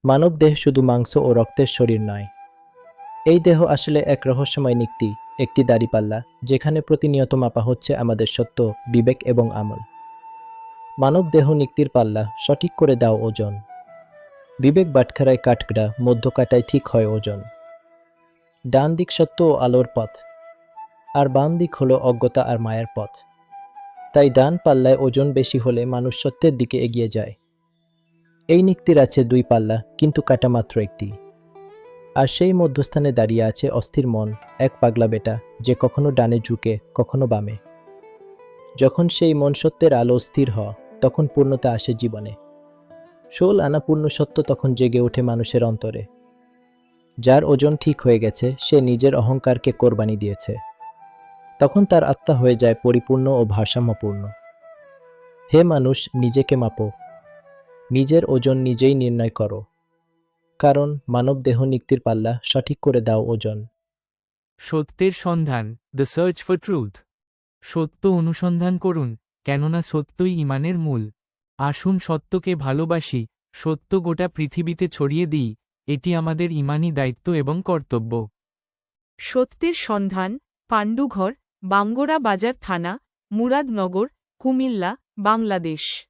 মানব দেহ শুধু মাংস ও রক্তের শরীর নয়। এই দেহ আসলে এক রহস্যময় নিক্তি, একটি দাঁড়িপাল্লা যেখানে প্রতিনিয়ত মাপা হচ্ছে আমাদের সত্য, বিবেক এবং আমল। মানব দেহ নিক্তির পাল্লা, সঠিক করে দাও ওজন। বিবেক বাটখারায় কাঠগড়া, মধ্য কাটায় ঠিক হয় ওজন। ডান দিক সত্য ও আলোর পথ, আর বাম দিক হলো অজ্ঞতা আর মায়ের পথ। তাই ডান পাল্লায় ওজন বেশি হলে মানুষ সত্যের দিকে এগিয়ে যায়। এই নিক্তির আছে দুই পাল্লা, কিন্তু কাটা মাত্র একটি। আর সেই মধ্যস্থানে দাঁড়িয়ে আছে অস্থির মন, এক পাগলা বেটা, যে কখনো ডানে ঝুঁকে, কখনো বামে। যখন সেই মন সত্যের আলো স্থির হয়, তখন পূর্ণতা আসে জীবনে। ১৬ আনা পূর্ণ সত্য তখন জেগে ওঠে মানুষের অন্তরে। যার ওজন ঠিক হয়ে গেছে, সে নিজের অহংকারকে কোরবানি দিয়েছে। তখন তার আত্মা হয়ে যায় পরিপূর্ণ ও ভারসাম্যপূর্ণ। হে মানুষ, নিজেকে মাপো, নিজের ওজন নিজেই নির্ণয় করো। কারণ মানব দেহ নিক্তির পাল্লা, সঠিক করে দাও ওজন। সত্যের সন্ধান, দ্য সার্চ ফর ট্রুথ। সত্য অনুসন্ধান করুন, কেননা সত্যই ঈমানের মূল। আসুন সত্যকে ভালোবাসি, সত্য গোটা পৃথিবীতে ছড়িয়ে দিই, এটি আমাদের ঈমানি দায়িত্ব এবং কর্তব্য। সত্যের সন্ধান, পাণ্ডুঘর, বাঙ্গরা বাজার থানা, মুরাদনগর, কুমিল্লা, বাংলাদেশ।